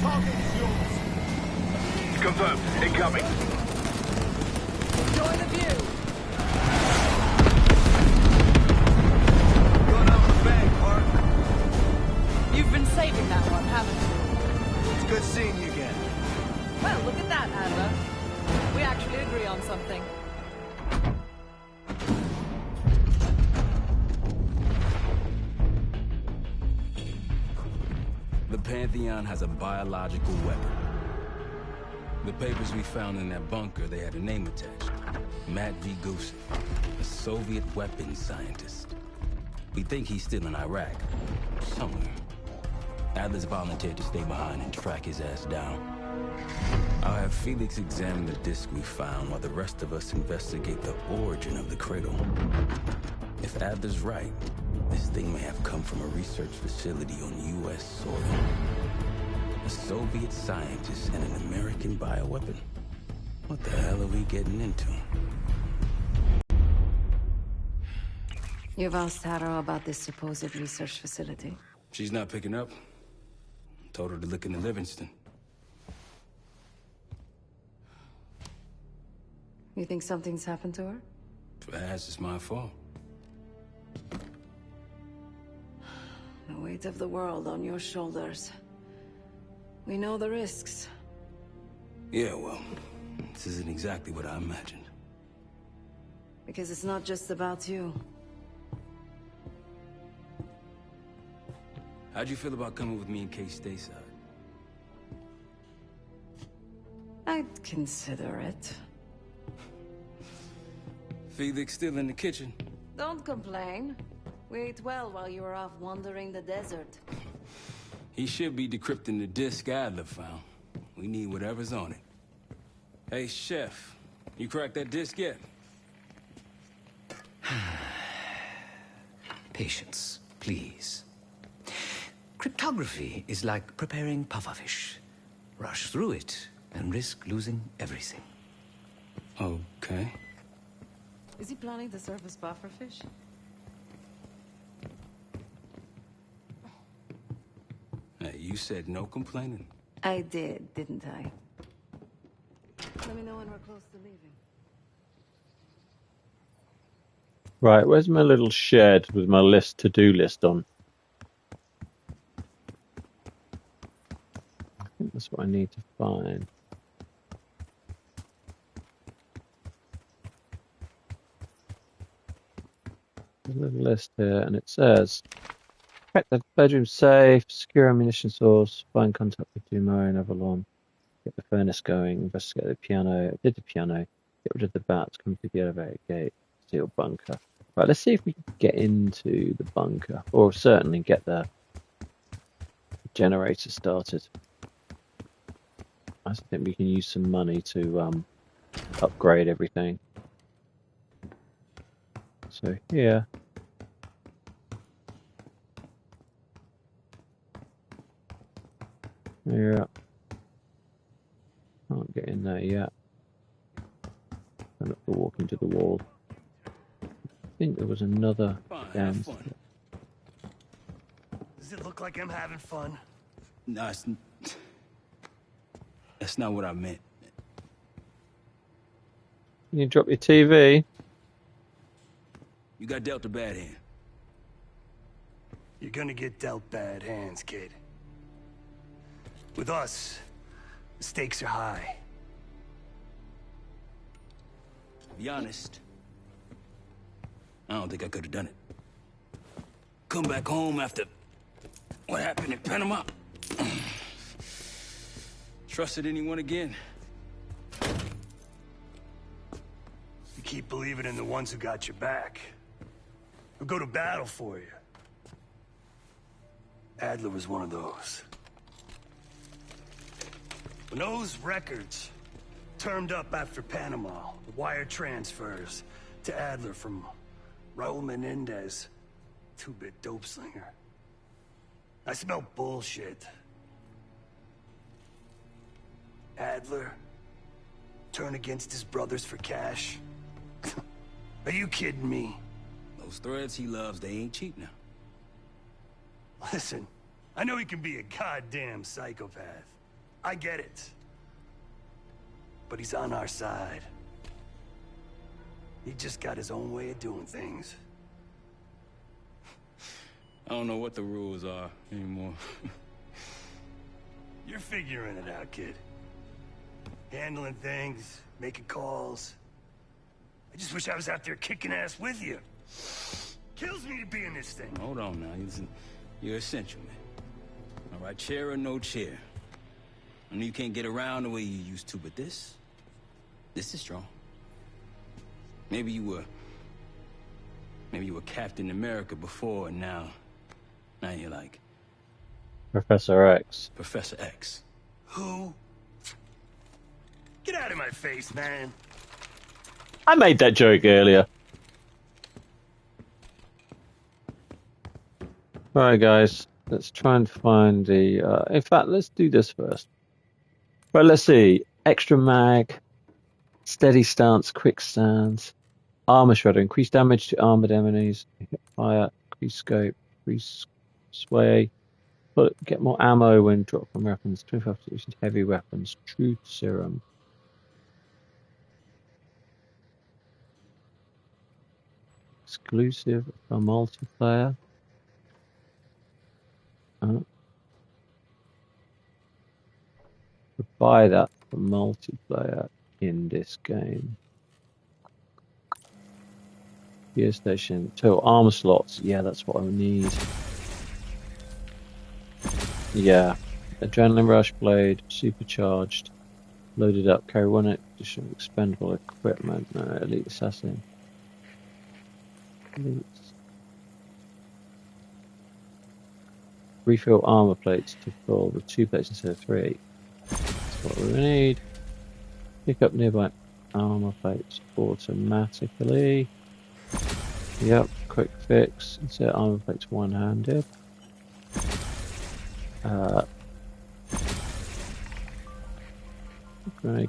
Target is yours. Confirmed. Incoming. Enjoy the view. Going out with a bang, Park. You've been saving that one, haven't you? It's good seeing you again. Well, look at that, Adler. We actually agree on something. The Pantheon has a biological weapon. The papers we found in that bunker, they had a name attached. Matt V. Gusev, a Soviet weapons scientist. We think he's still in Iraq, somewhere. Adler's volunteered to stay behind and track his ass down. I'll have Felix examine the disc we found while the rest of us investigate the origin of the cradle. If Adler's right, this thing may have come from a research facility on U.S. soil. A Soviet scientist and an American bioweapon. What the hell are we getting into? You've asked Harrow about this supposed research facility? She's not picking up. Told her to look into Livingston. You think something's happened to her? If it has, it's my fault. The weight of the world on your shoulders. We know the risks. Yeah, well, this isn't exactly what I imagined. Because it's not just about you. How'd you feel about coming with me in case stateside? I'd consider it. Felix still in the kitchen. Don't complain. We ate well while you were off wandering the desert. He should be decrypting the disc Adler found. We need whatever's on it. Hey, Chef, you cracked that disc yet? Patience, please. Cryptography is like preparing pufferfish. Rush through it and risk losing everything. Okay. Is he planning to serve us pufferfish? Hey, you said no complaining. I did, didn't I? Let me know when we're close to leaving. Right, where's my little shed with my to-do list on? I think that's what I need to find. There's a little list here, and it says, check the bedroom safe, secure ammunition source, find contact with Dumo and Avalon, get the furnace going, investigate the piano, did the piano, get rid of the bats, come through the elevator gate, steel bunker. Right, let's see if we can get into the bunker, or certainly get the generator started. I think we can use some money to upgrade everything. So here. Yeah. Can't get in there yet. I'm not walking to the wall. I think there was another down. Does it look like I'm having fun? No, that's not what I meant. Can you drop your TV? You got dealt a bad hand. You're gonna get dealt bad hands, kid. With us, the stakes are high. To be honest, I don't think I could have done it. Come back home after what happened in Panama. Trusted anyone again? You keep believing in the ones who got your back. Who go to battle for you. Adler was one of those. When those records turned up after Panama, the wire transfers to Adler from Raul Menendez, two-bit dope slinger. I smell bullshit. Adler turn against his brothers for cash? Are you kidding me? Those threads he loves, they ain't cheap now. Listen, I know he can be a goddamn psychopath. I get it. But he's on our side. He just got his own way of doing things. I don't know what the rules are anymore. You're figuring it out, kid. Handling things, making calls. I just wish I was out there kicking ass with you. Kills me to be in this thing. Hold on now. You're essential, man. All right, chair or no chair. I know you can't get around the way you used to, but this is strong. Maybe you were Captain America before, and now you're like Professor X. Professor X. Who? Get out of my face, man. I made that joke earlier. Alright guys, let's try and find the... in fact, let's do this first. Right, let's see. Extra mag, steady stance, quick stance, armor shredder, increase damage to armored enemies, hit fire, increase scope, increase sway, but get more ammo when dropped from weapons, 25% heavy weapons, truth serum. Exclusive for multiplayer. Buy that for multiplayer in this game. Gear station, total armor slots. Yeah, that's what I need. Yeah, adrenaline rush blade, supercharged, loaded up. Carry one additional expendable equipment. No, elite assassin. Elite. Refill armor plates to fill with 2 plates instead of 3. That's what we need. Pick up nearby armor plates automatically. Yep, quick fix. Insert armor plates one-handed.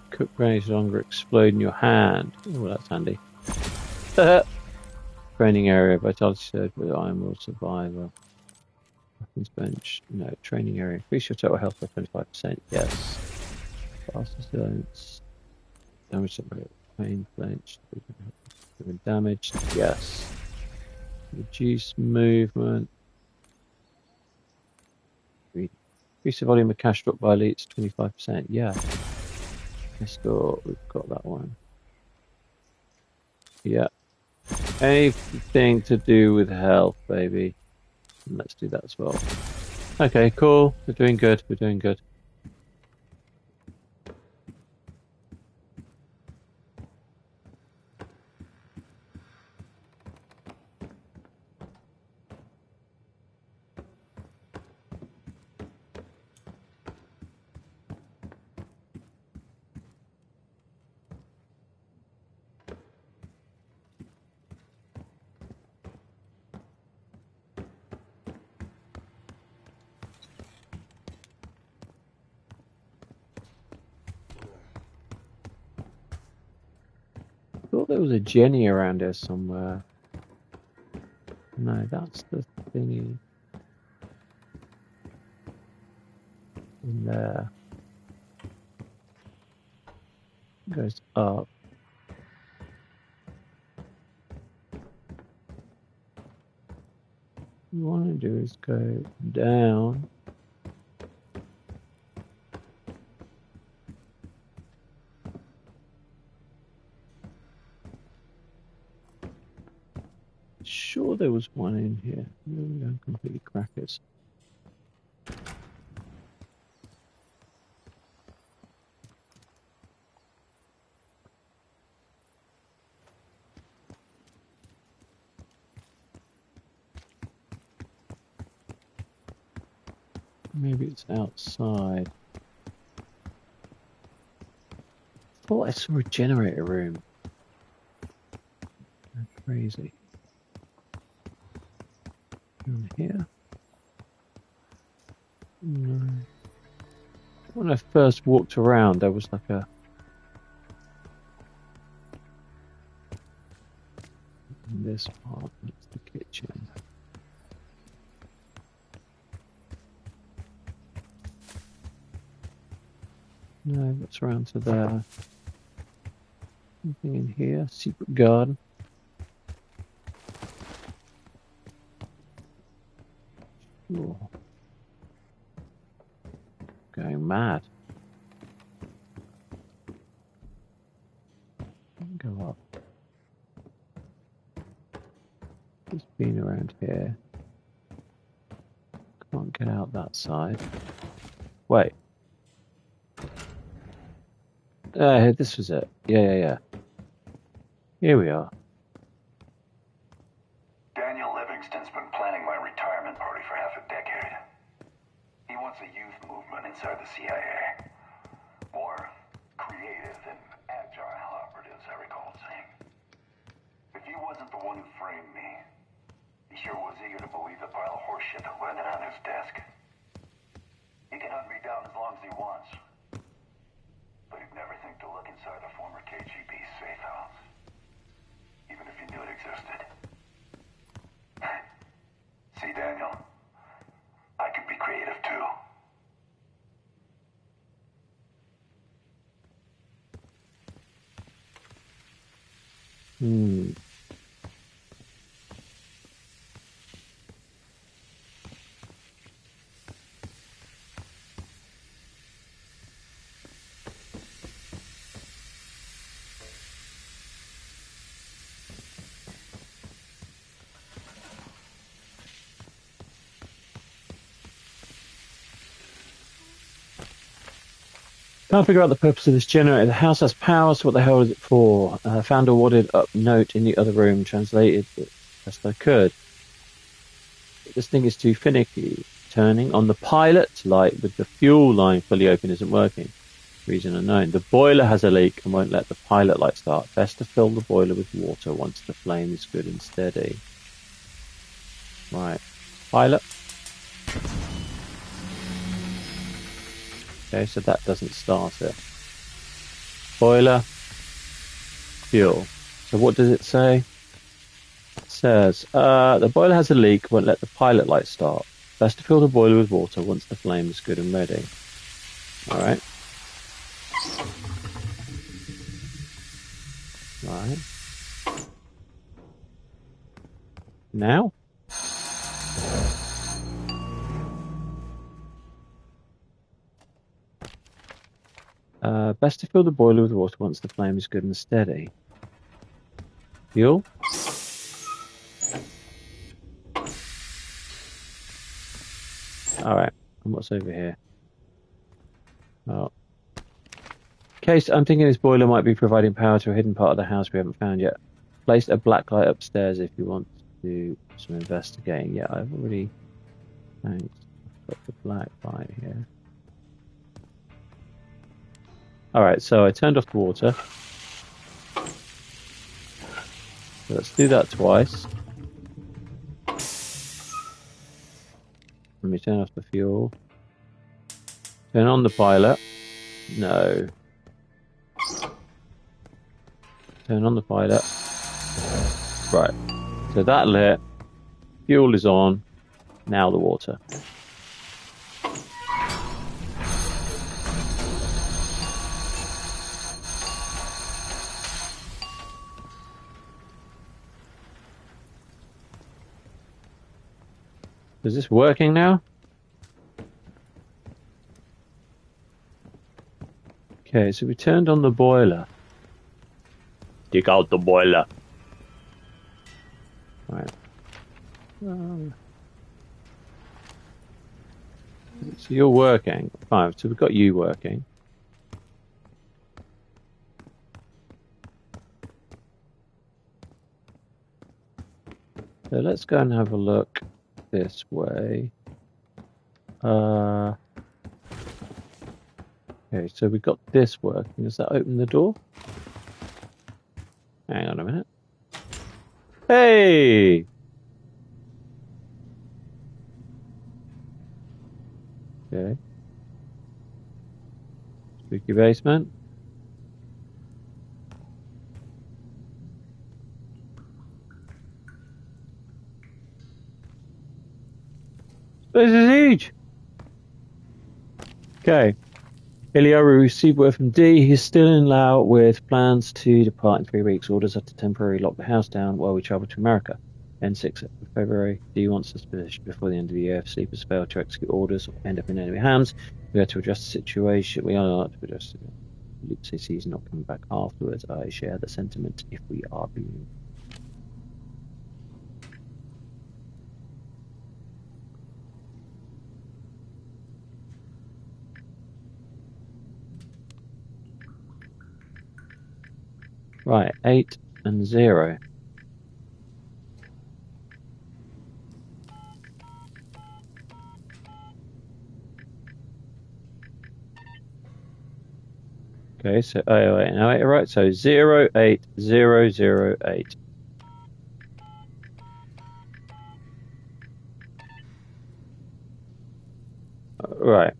Cook grenades no longer explode in your hand. Oh, that's handy. Training area, vitality surge with iron will survivor. Weapons bench, no. Training area, increase your total health by 25%. Yes. Fast resilience. Damage separate. Pain bench. Damage. Yes. Reduce movement. Increase the volume of cash dropped by elites 25%. Yeah. Let's go. We've got that one. Yeah. Anything to do with health, baby. Let's do that as well. Okay, cool. We're doing good. We're doing good. Thought there was a Jenny around here somewhere. No, that's the thingy. In there. Goes up. What you want to do is go down. Sure there was one in here. No, we don't completely crack it. Maybe it's outside. I thought I saw a generator room. That's crazy. Down here? No. When I first walked around, there was like a... In this part, it's the kitchen. No, that's around to there. Anything in here? Secret garden. Ooh. Going mad. Go up. It's been around here. Can't get out that side. Wait. This was it. Yeah. Here we are. Daniel Livingston's been planning my retirement party for half a decade. He wants a youth movement inside the CIA. More creative and agile operatives, I recall saying. If he wasn't the one who framed me, he sure was eager to believe the pile of horseshit that landed on his desk. He can hunt me down as long as he wants. But he'd never think to look inside a former KGB safe house. Even if he knew it existed. See, Daniel? I could be creative too. Can't figure out the purpose of this generator. The house has power, so what the hell is it for? Found a wadded up note in the other room, translated it best I could. This thing is too finicky. Turning on the pilot light with the fuel line fully open isn't working. Reason unknown. The boiler has a leak and won't let the pilot light start. Best to fill the boiler with water once the flame is good and steady. Right. Pilot. Okay, so that doesn't start it. Boiler. Fuel. So what does it say? It says, the boiler has a leak, won't let the pilot light start. Best to fill the boiler with water once the flame is good and ready. Alright. Right. Now? Best to fill the boiler with water once the flame is good and steady. Fuel? Alright, and what's over here? Oh. Case, I'm thinking this boiler might be providing power to a hidden part of the house we haven't found yet. Placed a black light upstairs if you want to do some investigating. Yeah, I've already... Thanks. I've got the black light here. Alright, so I turned off the water. So let's do that twice. Let me turn off the fuel. Turn on the pilot. No. Turn on the pilot. Right. So that lit. Fuel is on. Now the water. Is this working now? Okay, so we turned on the boiler. Dig out the boiler. Right. So you're working. Fine, so we've got you working. So let's go and have a look this way. Okay, so we've got this working. Does that open the door? Hang on a minute. Hey! Okay. Spooky basement. This is huge! Okay. Ilyaru received word from D. He's still in Laos with plans to depart in 3 weeks. Orders are to temporarily lock the house down while we travel to America. N6 of February. D wants us positioned before the end of the year. If sleepers fail to execute orders or end up in enemy hands, we have to adjust the situation. We are not to adjust it. Luke says he's not coming back afterwards. I share the sentiment if we are being. Right, 8 and 0. Okay, so 08 and 08, right? So 08008. Right.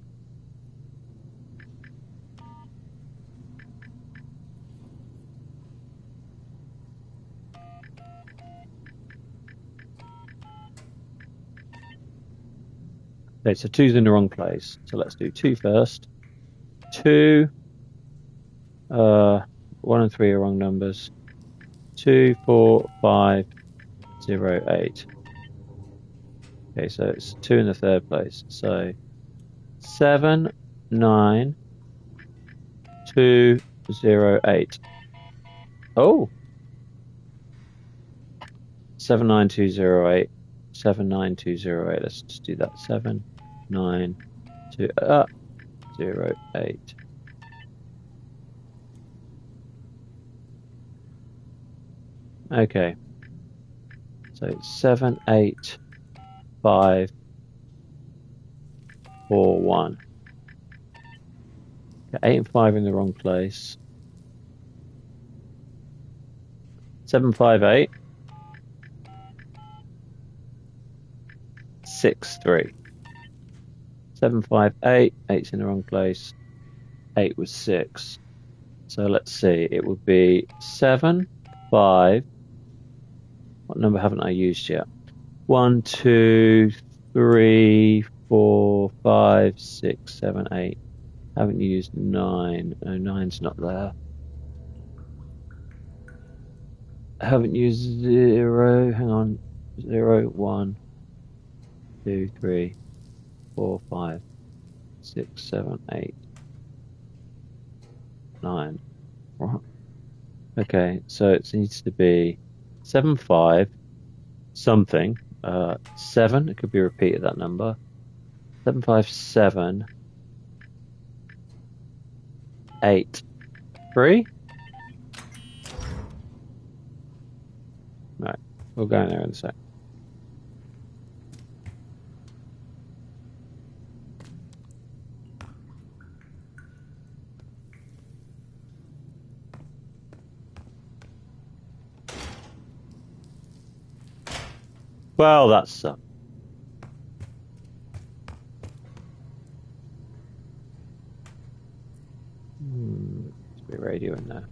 Okay, so 2's in the wrong place. So let's do 2 first. 2, 1 and 3 are wrong numbers. 2, 4, 5, 0, 8. Okay, so it's 2 in the third place. So 7, 9, 2, 0, 8. Oh! 79208. 79208. Let's just do that. 79208. Okay. So 78541. Okay, 8 and 5 in the wrong place. 758 63. 758. 8's in the wrong place. 8 was 6. So let's see. It would be 7, 5. What number haven't I used yet? 1, 2, 3, 4, 5, 6, 7, 8. Haven't used 9. No, 9's not there. Haven't used 0. Hang on. 0, 1, 2, 3, 4, 5, 6, 7, 8, 9. Okay, so it needs to be 7, 5, something. 7, it could be repeated, that number. 7, 5, 7, 8, 3. Right, we'll go in there in a sec. Well, that's sucks. There's a radio in there.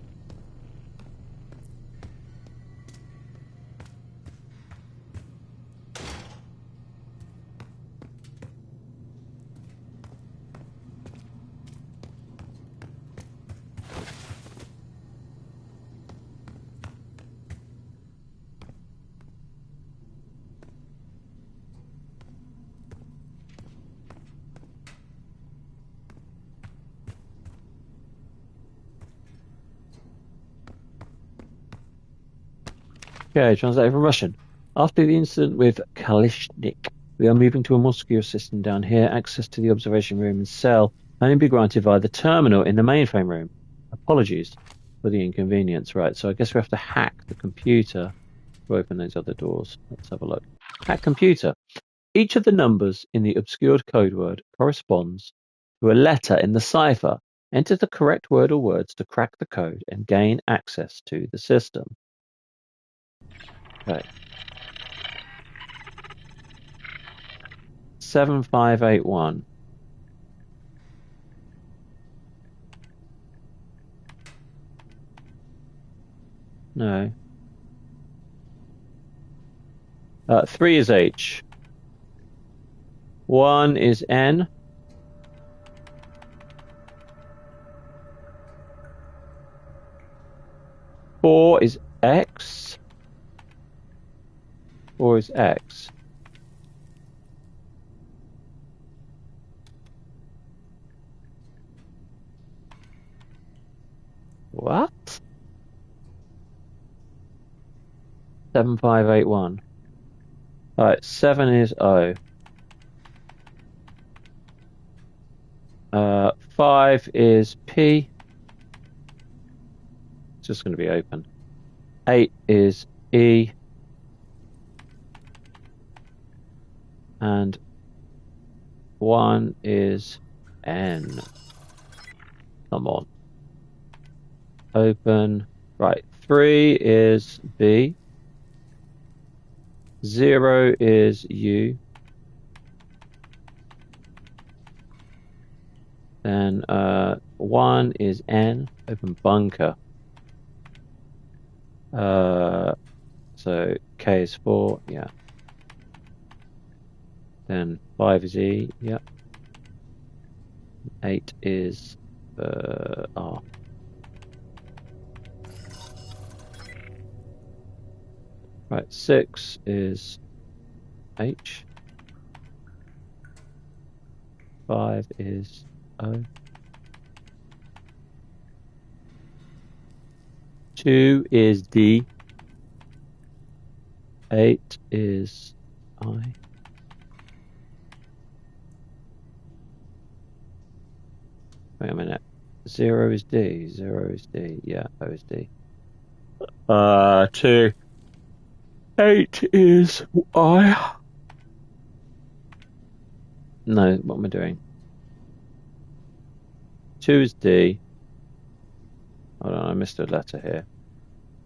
Okay, translated from Russian. After the incident with Kalishnik, we are moving to a more secure system down here. Access to the observation room and cell can be granted via the terminal in the mainframe room. Apologies for the inconvenience. Right, so I guess we have to hack the computer to open those other doors. Let's have a look. Hack computer. Each of the numbers in the obscured code word corresponds to a letter in the cipher. Enter the correct word or words to crack the code and gain access to the system. Okay. 7581. No. 3 is H. 1 is N. 4 is X. 4 is X. What? 7581. Alright, 7 is O. 5 is P. It's just going to be open. 8 is E. And 1 is N. Come on. Open. Right. 3 is B. 0 is U. Then 1 is N. Open bunker. So K is 4. Yeah. Then 5 is E. Yep. 8 is R. Right, 6 is H. 5 is O. 2 is D. 8 is I. Wait a minute. 0 is D. 0 is D. Yeah, O is D. 2. 8 is I. No, what am I doing? 2 is D. Hold on, I missed a letter here.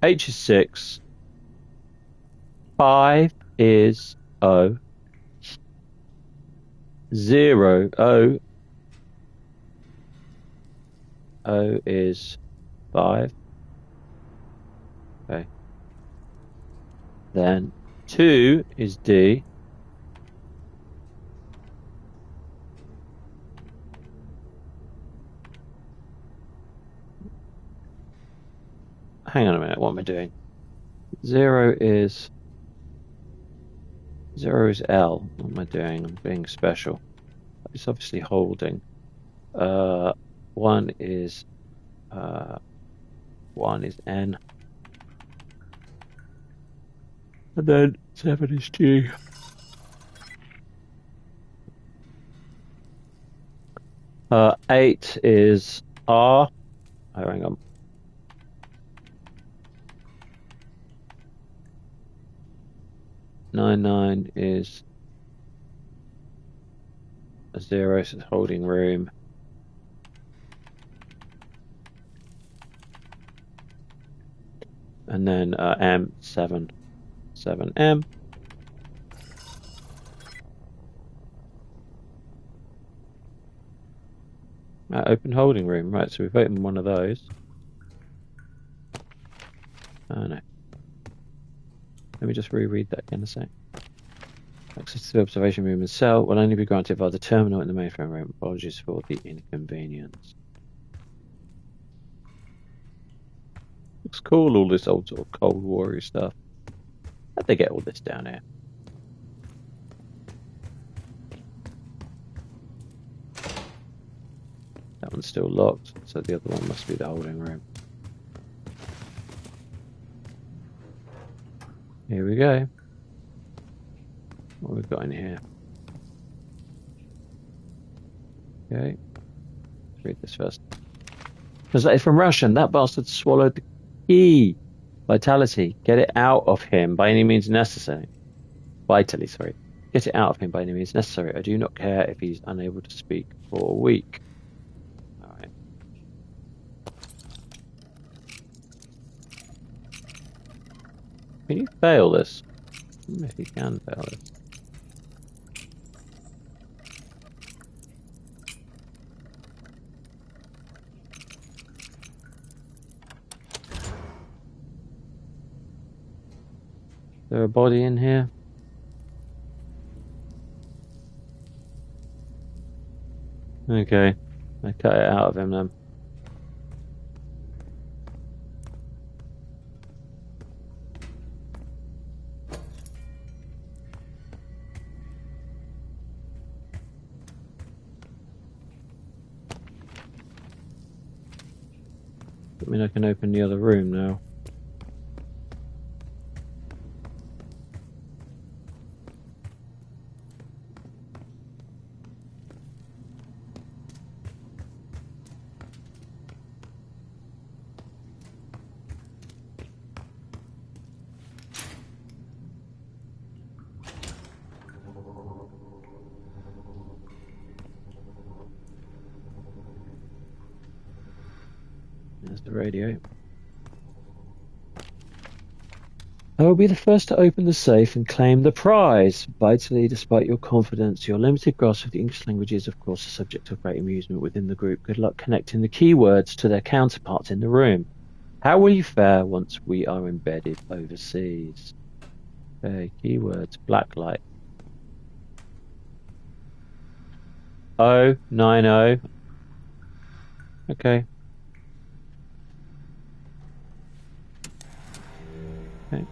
H is 6. 5 is O. 0, O. O is 5. Okay. Then 2 is D. Hang on a minute, what am I doing? 0 is L. What am I doing? I'm being special. It's obviously holding. 1 is N. And then 7 is G. Uh, 8 is R. Oh, hang on. Nine is a 0, so it's holding room. And then M, 7. 7M. Open holding room. Right, so we've opened one of those. Oh no. Let me just reread that again a sec. Access to the observation room and cell will only be granted via the terminal in the mainframe room. Apologies for the inconvenience. Looks cool, all this old sort of Cold War stuff. How'd they get all this down here? That one's still locked, so the other one must be the holding room. Here we go. What have we got in here? Okay. Let's read this first. Translated from Russian. That bastard swallowed the key. Vitality. Get it out of him by any means necessary. Vitally, sorry. Get it out of him by any means necessary. I do not care if he's unable to speak for a week. Alright. Can you fail this? I don't know if you can fail this. Is there a body in here? Okay, I cut it out of him then. I mean, I can open the other room now. There's the radio. I will be the first to open the safe and claim the prize. Vitally, despite your confidence, your limited grasp of the English language is, of course, a subject of great amusement within the group. Good luck connecting the keywords to their counterparts in the room. How will you fare once we are embedded overseas? Okay, keywords, blacklight. 090. Okay. Okay.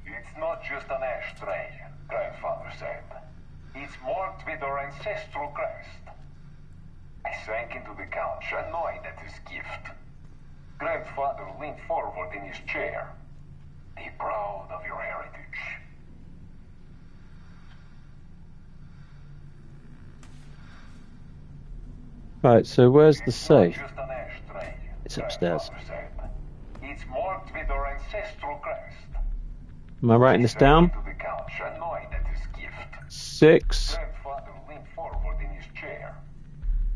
It's not just an ashtray, grandfather said. It's marked with our ancestral crest. I sank into the couch, annoyed at his gift. Grandfather leaned forward in his chair. Be proud of your heritage. Right, so where's the It's safe? not just an ashtray, It's upstairs. grandfather said. It's marked with our ancestral crest. Am I writing this down? Into the couch, annoyed at his gift. 6. Grandfather leaned forward in his chair.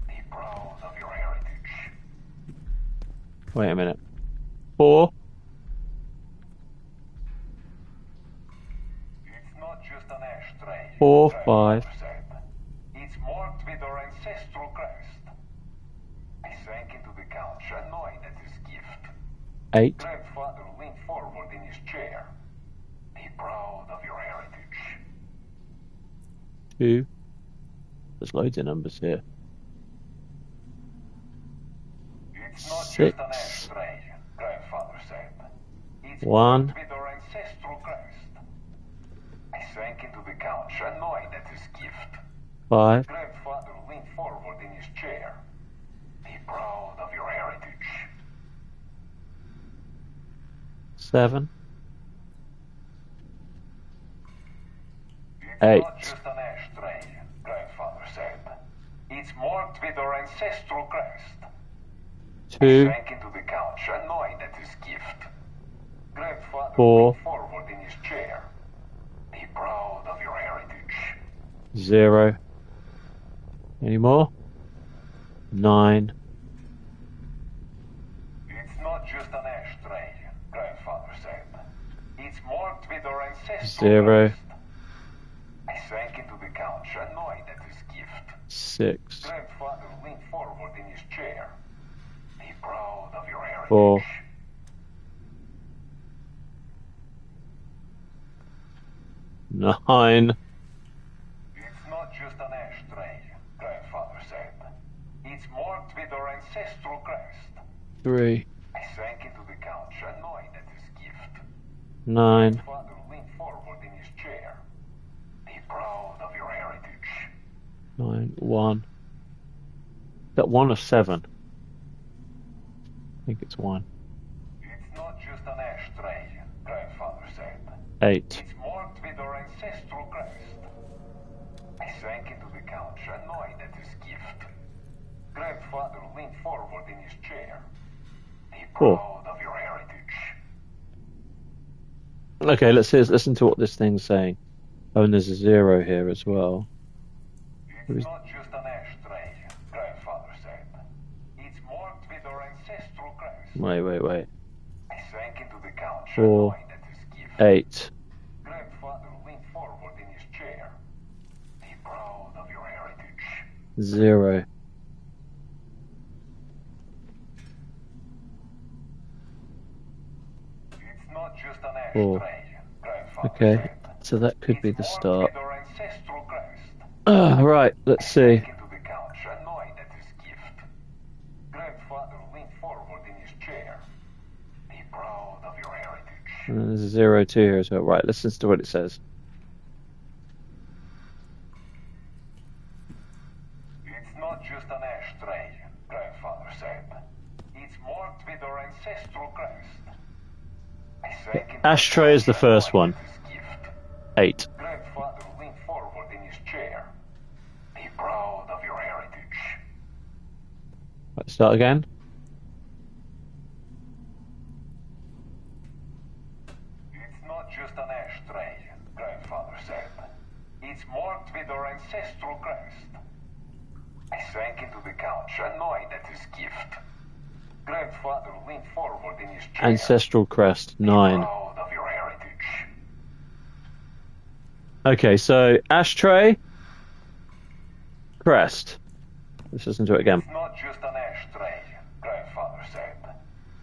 Be proud of your heritage. Wait a minute. 4. It's not just an ashtray. 4, grandfather 5. said. It's marked with our ancestral crest. I sank into the couch, annoyed at his gift. 8. Grandfather leaned forward in his chair. Be proud of your heritage. 2. There's loads of numbers here. It's not 6. just an ashtray, grandfather said. It's 1. marked with our ancestral crest. I sank into the couch, annoyed at his gift. 5. Grandfather leaned forward in his chair. Be proud of your heritage. 7. It's 8. not just an ashtray, grandfather said. It's marked with our ancestral crest. 2. Sank into the couch, annoyed at his gift. Grandfather 4. leaned forward in his chair. Be proud of your heritage. 0. Any more? 9. It's not just an ashtray, grandfather said. It's marked with our ancestral 0. crest. I sank into the couch, annoyed at his gift. 6. Grandfather leaned forward in his chair. Be proud of your heritage. 4. 9. It's not just an ashtray, grandfather said. It's marked with our ancestral crest. 3. I sank into the couch, annoyed at his gift. 9. Grandfather leaned forward in his chair. Be proud of your heritage. 9. 1. That 1 or 7? I think it's 1. It's not just an ashtray, grandfather said. 8. It's marked with our ancestral crest. I sank into the couch, annoyed at his gift. Grandfather leaned forward in his chair. Be 4. proud of your heritage. Okay, listen to what this thing's saying. Oh, and there's a 0 here as well. It's not just an ashtray, grandfather said. It's marked with our ancestral crest. Wait. I sank into the couch, 4. annoyed at his gift. 8. Grandfather leaned forward in his chair. Be proud of your heritage. 0. It's not just an 4. ashtray, grandfather Okay, said. so that could be It's the marked start. with our ancestral crest. Right, let's see. Sank into the couch, annoyed at his gift. Grandfather leaned forward in his chair. Be proud of your heritage. And there's a 0, 2 here as well. Right, let's listen to what it says. ancestral crest. I sank into Ashtray is the first one. his gift. 8. Grandfather leaned forward in his chair. Be proud of your heritage. Let's start again. It's not just an ashtray, Grandfather said. It's marked with our ancestral crest. I sank into the couch, annoyed at his gift. Grandfather leaned forward in his chair. Ancestral crest, 9. Proud of your heritage. Okay, so ashtray, crest. Let's listen to it again. It's not just an ashtray, Grandfather said.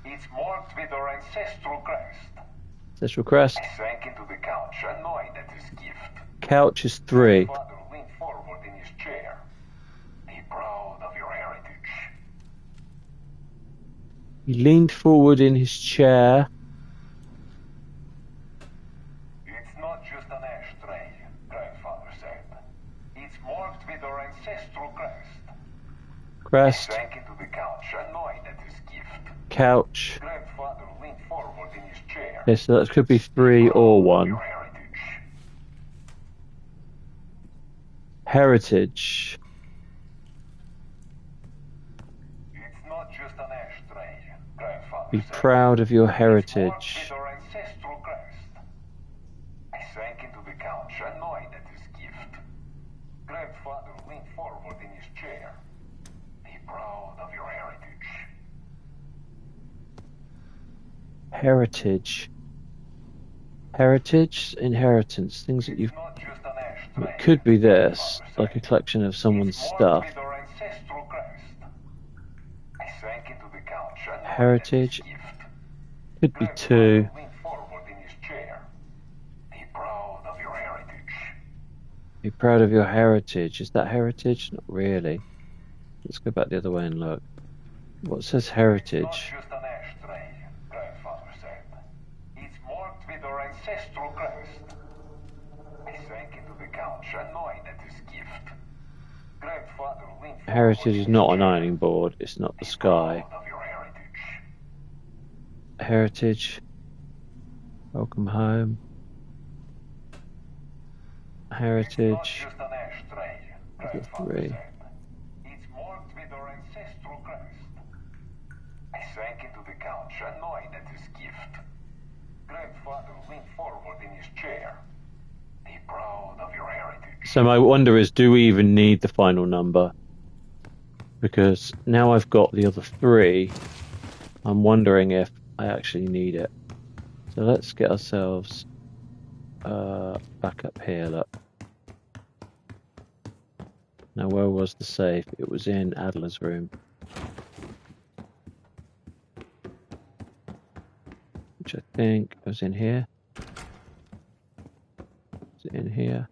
It's marked with our ancestral crest. Ancestral crest. I sank into the couch, annoyed at his gift. Couch is 3. Grandfather leaned forward in his chair. Be proud of your heritage. He leaned forward in his chair. It's not just an ashtray, Grandfather said. It's marked with our ancestral crest. Crest. I sank into the couch, annoyed at his gift. Couch. Grandfather leaned forward in his chair. Okay, so that could be 3 or 1. Your heritage. Heritage. It's not just an ashtray, Grandfather Be said. proud of your It's heritage. marked with our ancestral crest. I sank into the couch, annoyed at his gift. Grandfather leaned forward in his chair. Be proud of your heritage. Heritage. Heritage, inheritance, things that you've. It's not just an ashtray. It could be this, Grandfather like a said. collection of someone's It's marked stuff. with our ancestral crest. I sank into the couch, annoyed at Heritage. his gift. Could be Grandfather 2. leaned forward in his chair. Be proud of your heritage. Be proud of your heritage. Is that heritage? Not really. Let's go back the other way and look. What says It's not heritage? just an ashtray, Grandfather said. It's marked with our ancestral crest. I sank into the couch, annoyed at his gift. Grandfather leaned forward Heritage in is his not an chair. ironing board. It's not the Be sky. proud of your heritage. Heritage. Welcome home. It's not Heritage. just an ashtray, That's Grandfather 3. said. It's marked with our ancestral crest. I sank into the couch, annoyed at his gift. Grandfather leaned forward in his chair. Be proud of your heritage. So my wonder is, do we even need the final number? Because now I've got the other 3, I'm wondering if I actually need it. So let's get ourselves back up here, look. Now where was the safe? It was in Adler's room. Which I think was in here. Is it in here?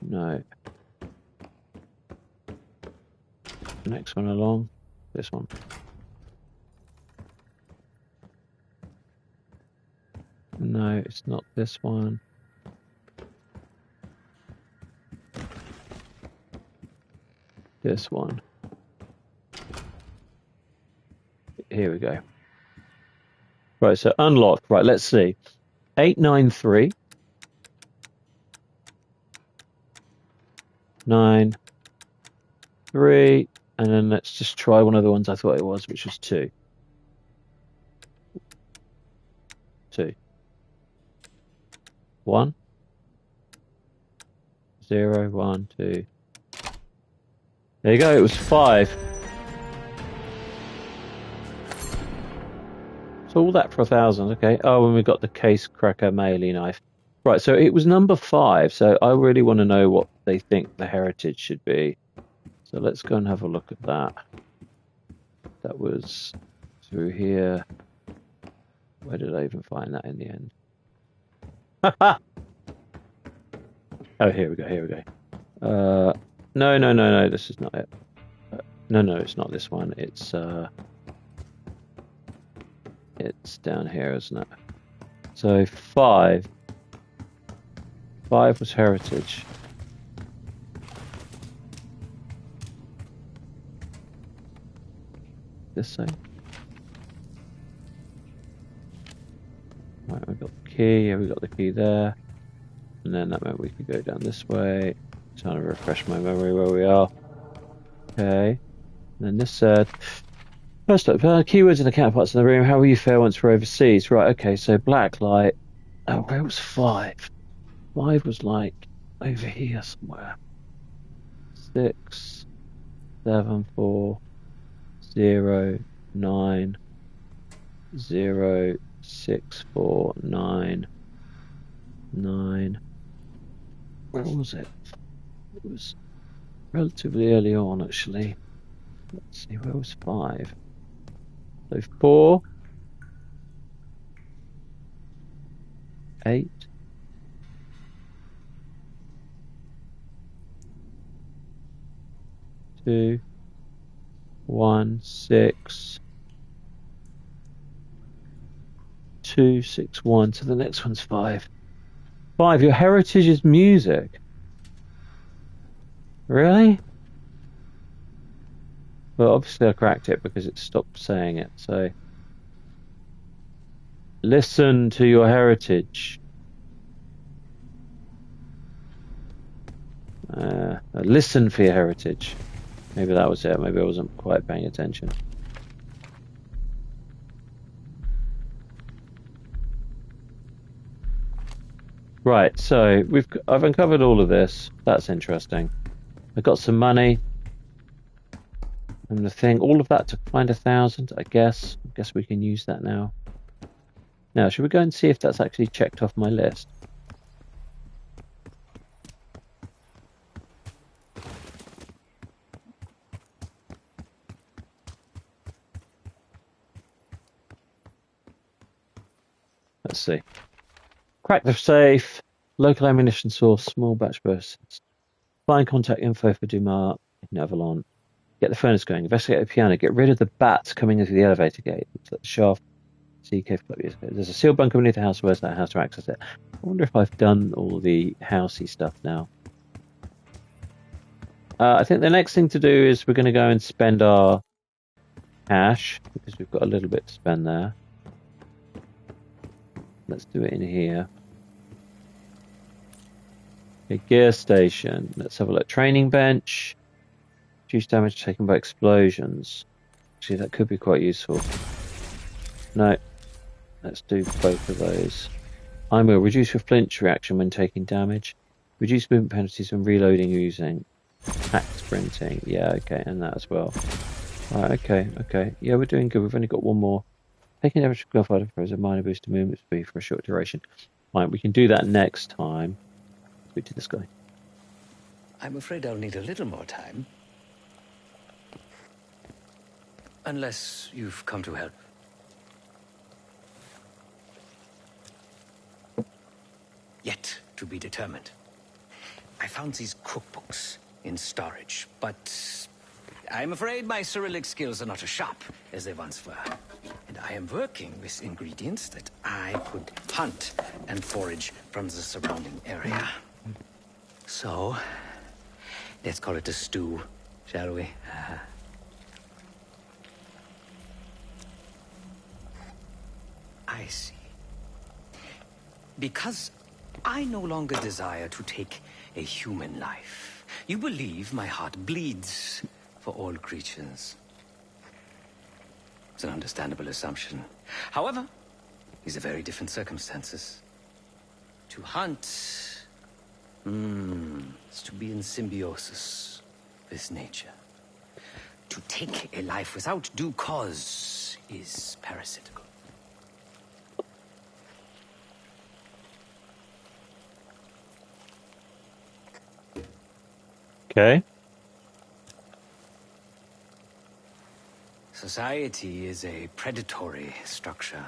No. Next one along. This one. No, it's not this one. This one. Here we go. Right, so unlock. Right, let's see. 893. 9. 3. And then let's just try one of the ones I thought it was, which was 2. 2. 1. 0, 1, 2. There you go, it was 5. So all that for 1,000, okay. Oh, and we got the case cracker melee knife. Right, so it was number 5, so I really want to know what they think the heritage should be. So let's go and have a look at that. That was through here. Where did I even find that in the end? Oh, here we go, here we go. No, this is not it. No, it's not this one. It's down here, isn't it? So 5. 5 was heritage. This side. key. Yeah, we got the key there. And then that meant we could go down this way. Trying to refresh my memory where we are. Okay. And then this said, first up, keywords in the counterparts in the room. How will you fare once we're overseas? Right, okay, so black light. Oh, where was 5? 5 was like over here somewhere. 6, 7, 4, 0, 9, 0, 6, 4, 9, 9. Where was it? It was relatively early on, actually. Let's see, where was 5? So 4, 8, 2, 1, 6, 2, 6, 1. So the next one's 5. 5, your heritage is music. Really? Well, obviously I cracked it because it stopped saying it, so... Listen to your heritage. Listen for your heritage. Maybe that was it. Maybe I wasn't quite paying attention. Right, so I've uncovered all of this. That's interesting. I got some money. And the thing, all of that to find 1,000, I guess. I guess we can use that now. Now, should we go and see if that's actually checked off my list? Let's see. Crack the safe. Local ammunition source. Small batch bursts. Find contact info for Dumas in Avalon. Get the furnace going. Investigate the piano. Get rid of the bats coming into the elevator gate. It's at the shaft. See cave. There's a sealed bunker beneath the house. Where's that house to access it? I wonder if I've done all the housey stuff now. I think the next thing to do is we're going to go and spend our cash because we've got a little bit to spend there. Let's do it in here. A gear station. Let's have a look. Training bench. Reduce damage taken by explosions. Actually, that could be quite useful. No. Let's do both of those. I will reduce your flinch reaction when taking damage. Reduce movement penalties when reloading using. Hack sprinting. Yeah, okay, and that as well. Right, okay. Yeah, we're doing good. We've only got one more. Taking damage from gunfire throws a minor boost to movement speed for a short duration. Right, we can do that next time. Speak to this guy. I'm afraid I'll need a little more time. Unless you've come to help. Yet to be determined. I found these cookbooks in storage, but I'm afraid my Cyrillic skills are not as sharp as they once were. And I am working with ingredients that I could hunt and forage from the surrounding area. So, let's call it a stew, shall we? I see. Because I no longer desire to take a human life. You believe my heart bleeds for all creatures. It's an understandable assumption. However, these are very different circumstances. To hunt, is to be in symbiosis with nature. To take a life without due cause is parasitical. Okay. Society is a predatory structure.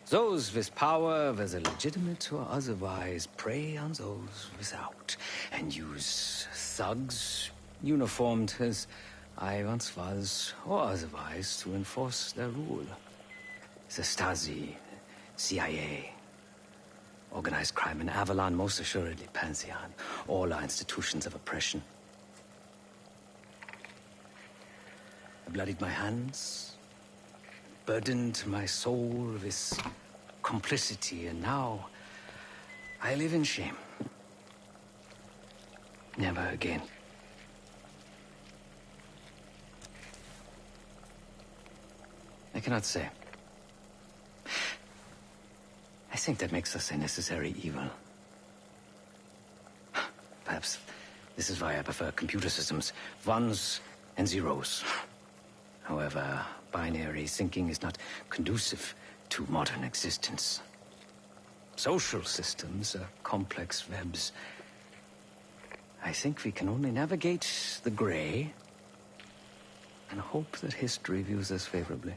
Those with power, whether legitimate or otherwise, prey on those without, and use thugs, uniformed as I once was, or otherwise, to enforce their rule. The Stasi, CIA, organized crime in Avalon, most assuredly Pantheon, all are institutions of oppression. I bloodied my hands, burdened my soul with complicity, and now I live in shame. Never again. I cannot say. I think that makes us a necessary evil. Perhaps this is why I prefer computer systems. Ones and zeros. However, binary thinking is not conducive to modern existence. Social systems are complex webs. I think we can only navigate the gray and hope that history views us favorably.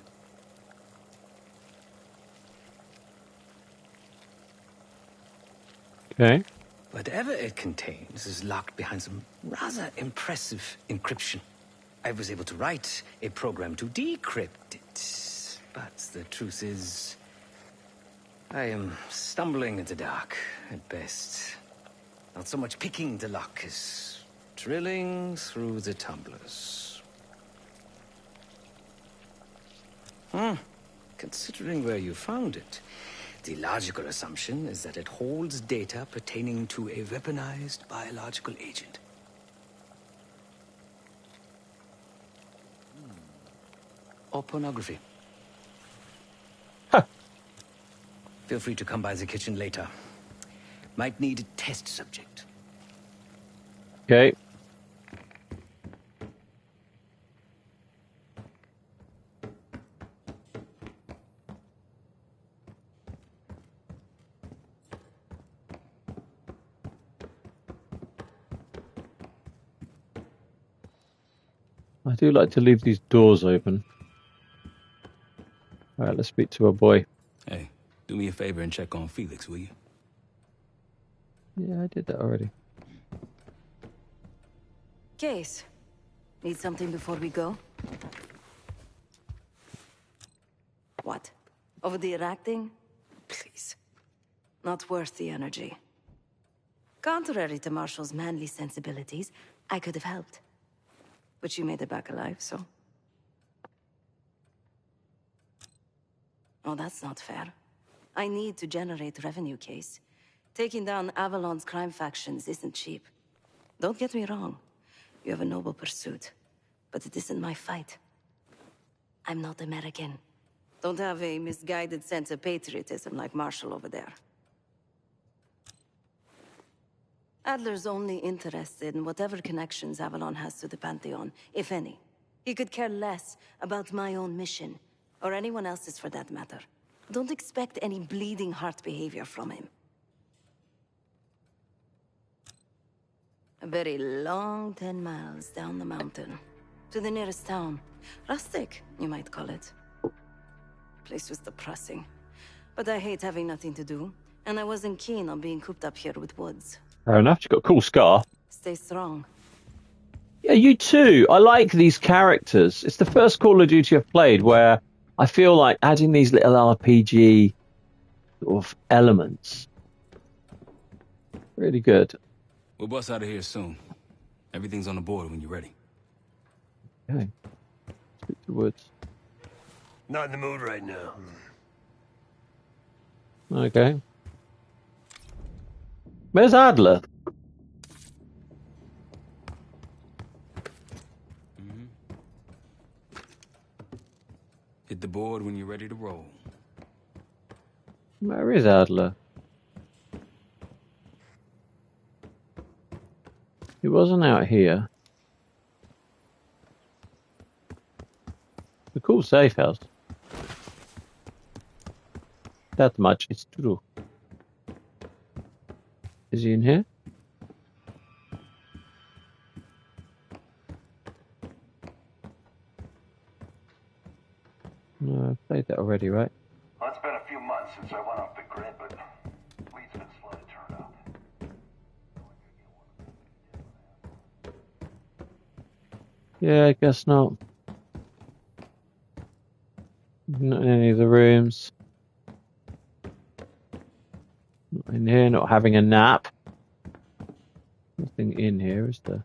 Okay. Whatever it contains is locked behind some rather impressive encryption. I was able to write a program to decrypt it, but the truth is, I am stumbling in the dark at best. Not so much picking the lock as drilling through the tumblers. Considering where you found it, the logical assumption is that it holds data pertaining to a weaponized biological agent. Or pornography. Huh. Feel free to come by the kitchen later. Might need a test subject. Okay. I do like to leave these doors open. Alright, let's speak to our boy. Hey, do me a favor and check on Felix, will you? Yeah, I did that already. Case. Need something before we go? What? Over the acting? Please. Not worth the energy. Contrary to Marshall's manly sensibilities, I could have helped. But you made it back alive, so... Oh, that's not fair. I need to generate revenue, Case. Taking down Avalon's crime factions isn't cheap. Don't get me wrong. You have a noble pursuit. But it isn't my fight. I'm not American. Don't have a misguided sense of patriotism like Marshall over there. Adler's only interested in whatever connections Avalon has to the Pantheon, if any. He could care less about my own mission, or anyone else's for that matter. Don't expect any bleeding heart behavior from him. A very long 10 miles down the mountain, to the nearest town. Rustic, you might call it. Place was depressing, but I hate having nothing to do, and I wasn't keen on being cooped up here with Woods. Fair enough, you've got a cool scar. Stay strong. Yeah, you too. I like these characters. It's the first Call of Duty I've played where I feel like adding these little RPG sort of elements. Really good. We'll bust out of here soon. Everything's on the board when you're ready. Okay. Speak to Woods. Not in the mood right now. Okay. Where's Adler? Hit the board when you're ready to roll. Where is Adler? He wasn't out here. A cool safe house. That much is true. Is he in here? No, I've played that already, right? Well, it's been a few months since I went off the grid, but leads been slow to turn up. Yeah, I guess not. Not in any of the rooms. Not in here, not having a nap. Nothing in here, is there?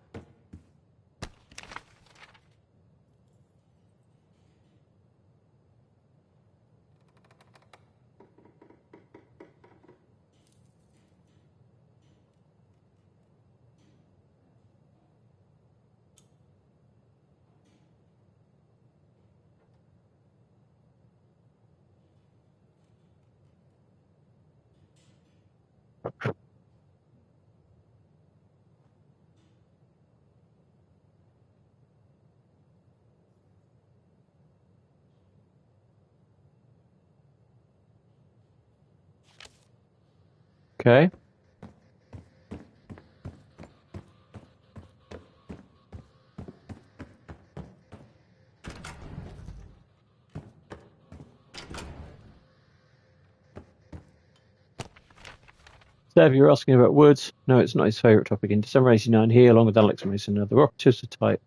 Okay. Sev, you're asking about Woods. No, it's not his favourite topic. In December '89, he, along with Alex Mason and other operatives of type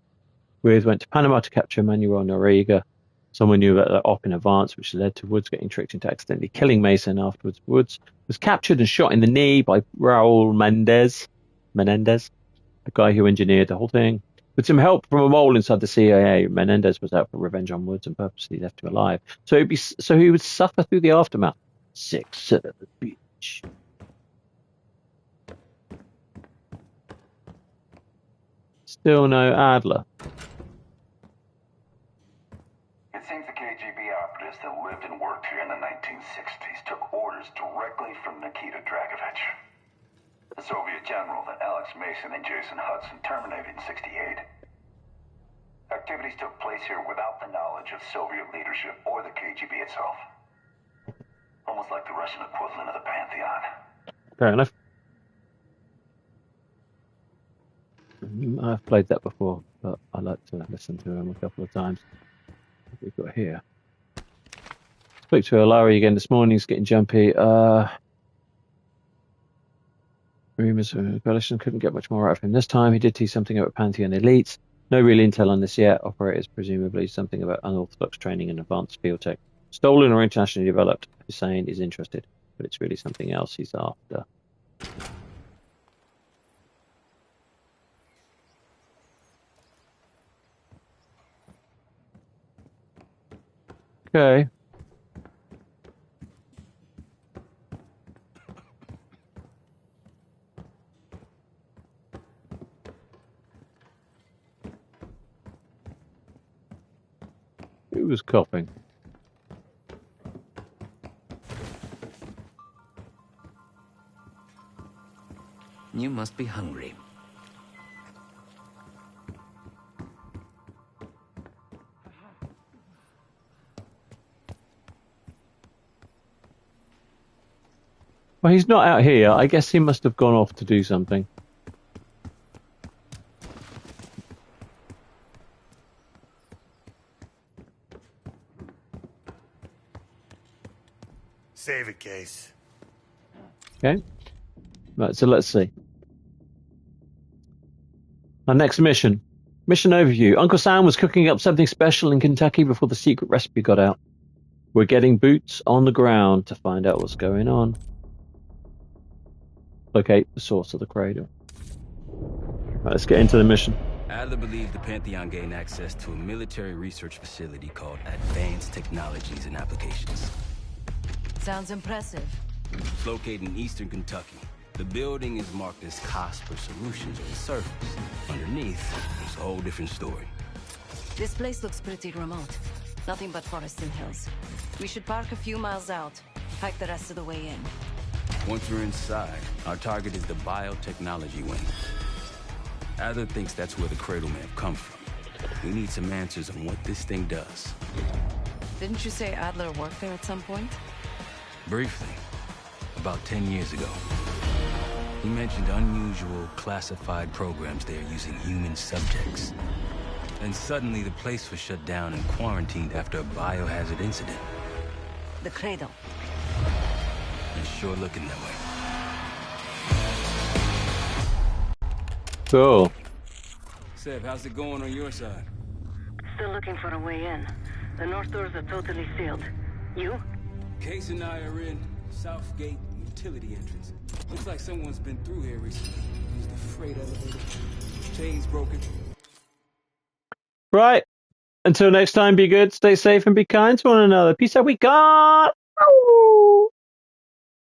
with, went to Panama to capture Manuel Noriega. Someone knew about that op in advance, which led to Woods getting tricked into accidentally killing Mason. Afterwards, Woods was captured and shot in the knee by Raul Menendez, the guy who engineered the whole thing. With some help from a mole inside the CIA, Menendez was out for revenge on Woods and purposely left him alive. So he would suffer through the aftermath. Sick son of a bitch. Still no Adler. It seems the KGB operatives that lived and worked here in the 1960s took orders directly from Nikita Dragovich, the Soviet general that Alex Mason and Jason Hudson terminated in '68. Activities took place here without the knowledge of Soviet leadership or the KGB itself. Almost like the Russian equivalent of the Pantheon. Fair enough. I've played that before, but I like to listen to him a couple of times. What we've got here. Spoke to Larry again this morning. He's getting jumpy. Rumors of coalition couldn't get much more out of him this time. He did tease something about Pantheon elites. No real intel on this yet. Operators presumably something about unorthodox training and advanced field tech. Stolen or internationally developed. Hussein is interested, but it's really something else he's after. Okay. Who was coughing? You must be hungry. Well, he's not out here. I guess he must have gone off to do something. Save it, Case. Okay. Right, so let's see. Our next mission. Mission overview. Uncle Sam was cooking up something special in Kentucky before the secret recipe got out. We're getting boots on the ground to find out what's going on. Locate the source of the cradle. Right, let's get into the mission. Adler believed the Pantheon gained access to a military research facility called Advanced Technologies and Applications. Sounds impressive. It's located in eastern Kentucky. The building is marked as Cosper Solutions on the surface. Underneath, it's a whole different story. This place looks pretty remote. Nothing but forest and hills. We should park a few miles out. Hike the rest of the way in. Once we're inside, our target is the biotechnology wing. Adler thinks that's where the cradle may have come from. We need some answers on what this thing does. Didn't you say Adler worked there at some point? Briefly, about 10 years ago. He mentioned unusual classified programs there using human subjects. And suddenly the place was shut down and quarantined after a biohazard incident. The cradle. It's sure looking that way. Cool. Seb, how's it going on your side? Still looking for a way in. The north doors are totally sealed. You? Case and I are in Southgate utility entrance. Looks like someone's been through here recently. Used the freight elevator. Chains broken. Right. Until next time, be good, stay safe, and be kind to one another. Peace out. We got.